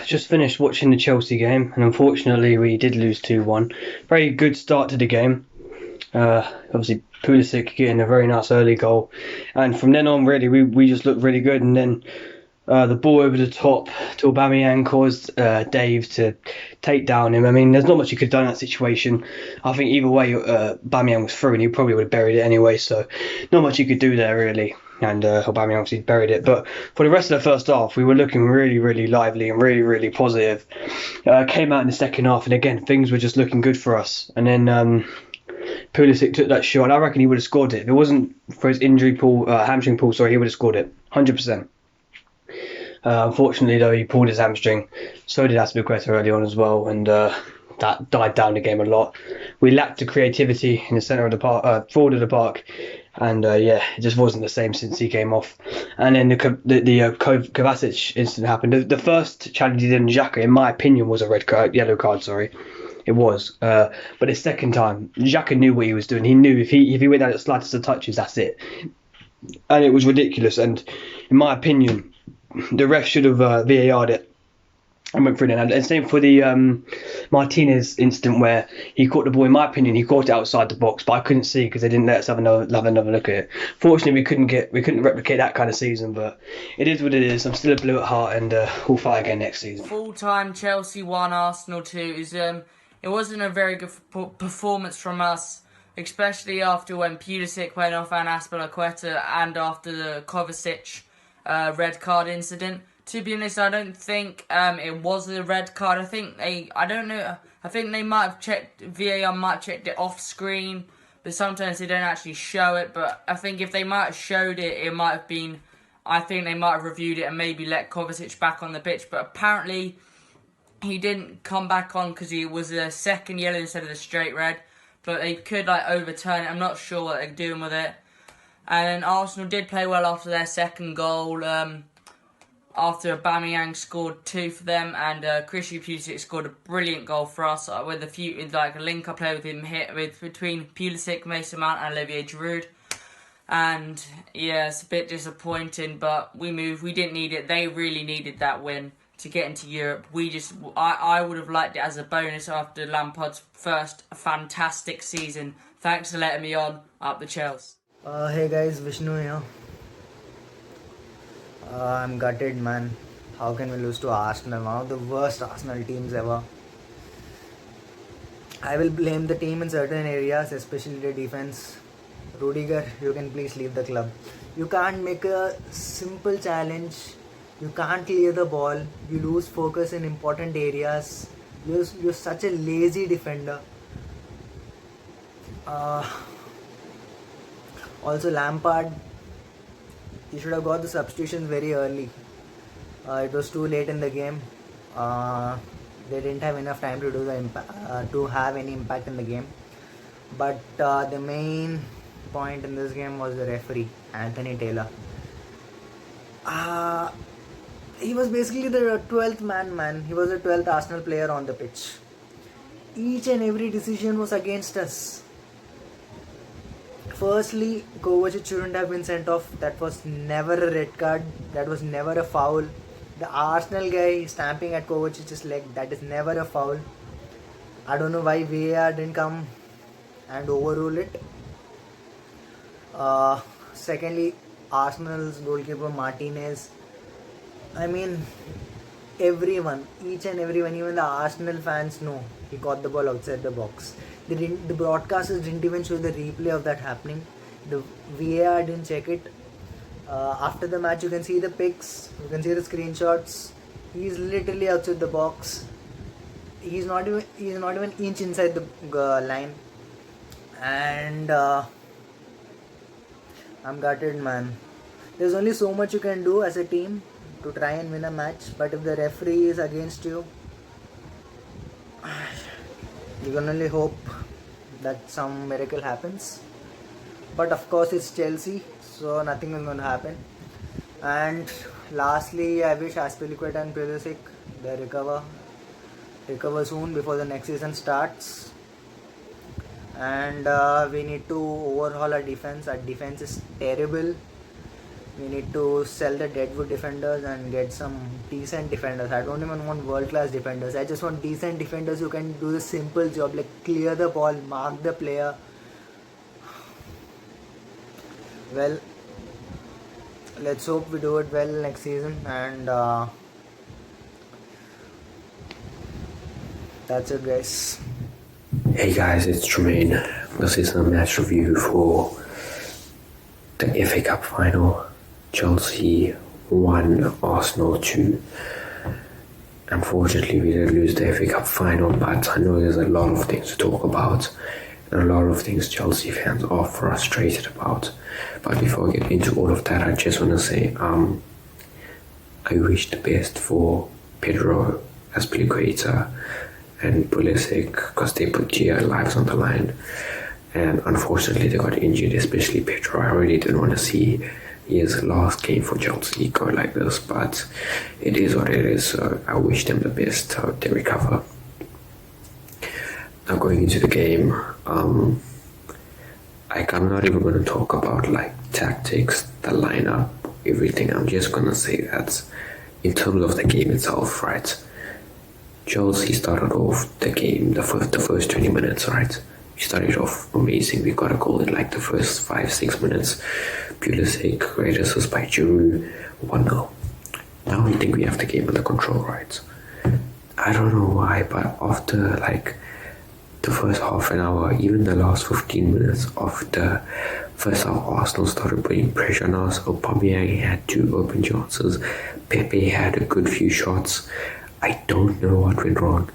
Just finished watching the Chelsea game, and unfortunately we did lose 2-1. Very good start to the game. Obviously Pulisic getting a very nice early goal, and from then on really we just looked really good. And then the ball over the top to Aubameyang caused Dave to take down him. I mean, there's not much he could have done in that situation. I think either way, Aubameyang was through, and he probably would have buried it anyway. So not much he could do there really. And Aubameyang obviously buried it. But for the rest of the first half, we were looking really, really lively and really, really positive. Came out in the second half, and again, things were just looking good for us. And then Pulisic took that shot. I reckon he would have scored it. If it wasn't for his hamstring pull, sorry, he would have scored it. 100%. Unfortunately, though, he pulled his hamstring. So did Azpilicueta early on as well, and that died down the game a lot. We lacked the creativity in the centre of the park, forward of the park, and it just wasn't the same since he came off. And then the Kovacic incident happened. The first challenge he did in Xhaka, in my opinion, was a yellow card. Sorry, it was. But the second time, Xhaka knew what he was doing. He knew if he went down the slightest of touches, that's it. And it was ridiculous. And in my opinion, the ref should have VAR'd it and went through it. And same for the Martinez incident where he caught the ball. In my opinion, he caught it outside the box, but I couldn't see because they didn't let us have another look at it. Fortunately, we couldn't replicate that kind of season, but it is what it is. I'm still a blue at heart, and we'll fight again next season. Full-time Chelsea 1, Arsenal 2. It wasn't a very good performance from us, especially after when Pulisic went off and Azpilicueta, and after the Kovacic red card incident. To be honest, I don't think it was a red card. I think they might have checked, VAR might have checked it off screen, but sometimes they don't actually show it. But I think if they might have showed it, it might have been, I think they might have reviewed it and maybe let Kovacic back on the pitch. But apparently he didn't come back on because he was a second yellow instead of the straight red. But they could overturn it. I'm not sure what they're doing with it. And Arsenal did play well after their second goal. After Aubameyang scored 2 for them, and Christian Pulisic scored a brilliant goal for us with a link-up play with him between Pulisic, Mason Mount, and Olivier Giroud. And yeah, it's a bit disappointing, but we moved. We didn't need it. They really needed that win to get into Europe. I would have liked it as a bonus after Lampard's first fantastic season. Thanks for letting me on. Up the Chelsea. Hey guys, Vishnu here. I'm gutted, man. How can we lose to Arsenal? One of the worst Arsenal teams ever. I will blame the team in certain areas, especially the defense. Rudiger, you can please leave the club. You can't make a simple challenge. You can't clear the ball. You lose focus in important areas. You're such a lazy defender. Also, Lampard, he should have got the substitutions very early. It was too late in the game. They didn't have enough time to do to have any impact in the game. But the main point in this game was the referee, Anthony Taylor. He was basically the 12th man. He was the 12th Arsenal player on the pitch. Each and every decision was against us. Firstly, Kovacic shouldn't have been sent off. That was never a red card. That was never a foul. The Arsenal guy stamping at Kovacic's leg, that is never a foul. I don't know why VAR didn't come and overrule it. Secondly, Arsenal's goalkeeper Martinez. I mean, everyone, each and everyone, even the Arsenal fans know he caught the ball outside the box. The broadcasters didn't even show the replay of that happening. The VAR didn't check it. After the match, you can see the pics, you can see the screenshots. He's literally outside the box. He's not even inch inside the line. And I'm gutted, man. There's only so much you can do as a team to try and win a match, but if the referee is against you, you can only hope that some miracle happens. But of course it's Chelsea, so nothing is going to happen. And lastly, I wish Azpilicueta and Pulisic they recover soon before the next season starts. And we need to overhaul our defense. Our defense is terrible. We need to sell the deadwood defenders and get some decent defenders. I don't even want world class defenders. I just want decent defenders who can do the simple job like clear the ball, mark the player. Well, let's hope we do it well next season, and that's it, guys. Hey guys, it's Tremaine. This is a match review for the FA Cup final. Chelsea 1, Arsenal 2. Unfortunately, we did lose the FA Cup final, but I know there's a lot of things to talk about and a lot of things Chelsea fans are frustrated about. But before I get into all of that, I just want to say I wish the best for Pedro Azpilicueta and Pulisic because they put their lives on the line. And unfortunately, they got injured, especially Pedro. I really didn't want to see his last game for Chelsea go like this, but it is what it is. So I wish them the best. Hope they recover. Now going into the game, I'm not even going to talk about like tactics, the lineup, everything. I'm just going to say that in terms of the game itself, right? Chelsea started off the game, the first 20 minutes, right? We started off amazing. We got a goal in like the first 5-6 minutes. Pulisic, great assist by Giroud, 1-0. Now we think we have the game under control, right? I don't know why, but after like the first half an hour, even the last 15 minutes of the first half, Arsenal started putting pressure on us. Aubameyang had 2 open chances. Pepe had a good few shots. I don't know what went wrong.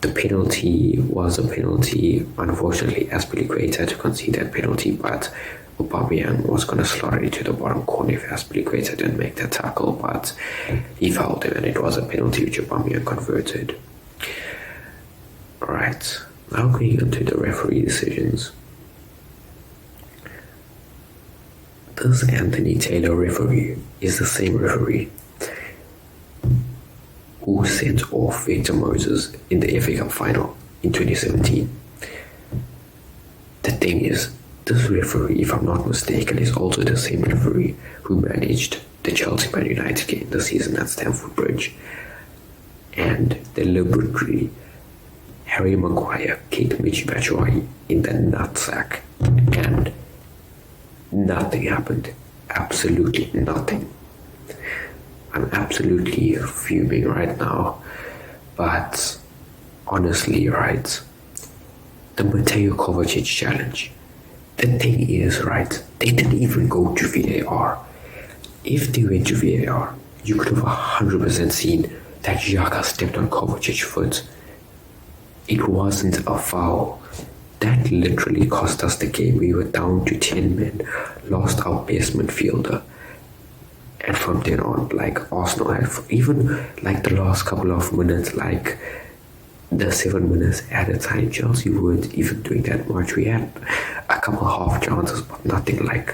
The penalty was a penalty. Unfortunately, Azpilicueta had to concede that penalty, but Aubameyang was going to slot it into the bottom corner if Azpilicueta didn't make that tackle, but he fouled him and it was a penalty which Aubameyang converted. Alright, now going on to the referee decisions. This Anthony Taylor referee is the same referee who sent off Victor Moses in the FA Cup final in 2017. The thing is, this referee, if I'm not mistaken, is also the same referee who managed the Chelsea Man United game this season at Stamford Bridge. And deliberately, Harry Maguire kicked Michy Batshuayi in the nutsack and nothing happened. Absolutely nothing. I'm absolutely fuming right now, but honestly, right, the Mateo Kovacic challenge, the thing is, right, they didn't even go to VAR. If they went to VAR, you could have 100% seen that Xhaka stepped on Kovacic's foot. It wasn't a foul. That literally cost us the game. We were down to 10 men, lost our best midfielder. And from then on, like Arsenal had, even like the last couple of minutes, like the 7 minutes at a time, Chelsea weren't even doing that much. We had a couple half chances, but nothing like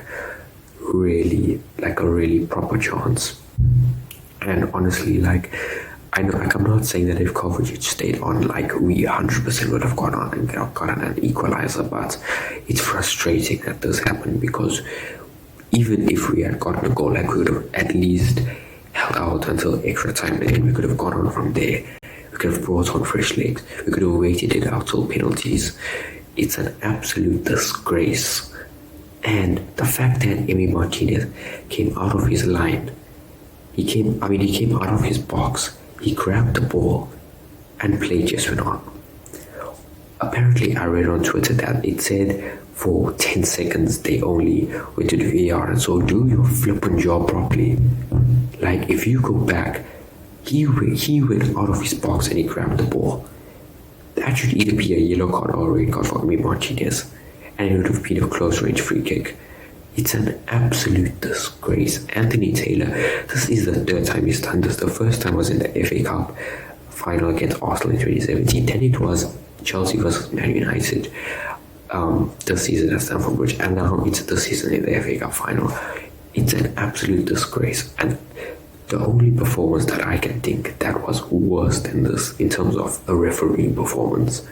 really, like a really proper chance. And honestly, like, I know, like, I'm not saying that if Kovacic stayed on, like, we 100% would have gone on and gotten an equalizer, but it's frustrating that this happened because even if we had gotten a goal, like, we would have at least held out until extra time and then we could have gone on from there. We could have brought on fresh legs. We could have waited it out till penalties. It's an absolute disgrace. And the fact that Emi Martinez came out of his line, he came out of his box, he grabbed the ball and play just went on. Apparently, I read on Twitter that it said for 10 seconds they only went to the VAR, and so do your flipping job properly. Like, if you go back, he went out of his box and he grabbed the ball. That should either be a yellow card or a red card for Emi Martinez, and it would have been a close range free kick. It's an absolute disgrace. Anthony Taylor, this is the third time he's done this. The first time was in the FA Cup final against Arsenal in 2017. Then it was Chelsea versus Man United this season at Stamford Bridge, and now it's this season in the FA Cup final. It's an absolute disgrace, and the only performance that I can think that was worse than this in terms of a refereeing performance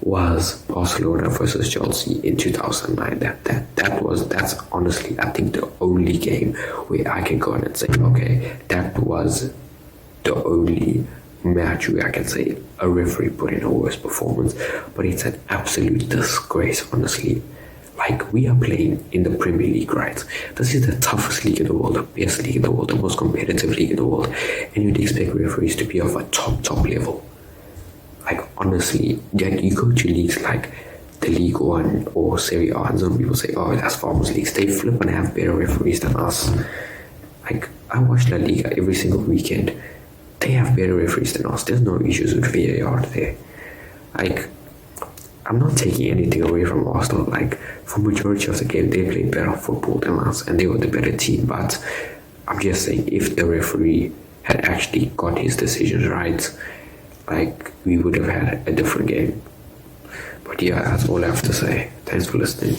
was Barcelona versus Chelsea in 2009. That's honestly, I think, the only game where I can go on and say, okay, that was the only match where I can say a referee put in a worse performance. But it's an absolute disgrace, honestly. Like, we are playing in the Premier League, right? This is the toughest league in the world, the best league in the world, the most competitive league in the world, and you'd expect referees to be of a top level. Like, honestly, you go to leagues like the League One or Serie A, and some people say, oh, that's farmers leagues. They flip and have better referees than us. Like, I watch La Liga every single weekend. They have better referees than us. There's no issues with VAR there. Like, I'm not taking anything away from Arsenal. Like, for majority of the game, they played better football than us, and they were the better team. But I'm just saying, if the referee had actually got his decisions right, like, we would have had a different game. But yeah, that's all I have to say. Thanks for listening.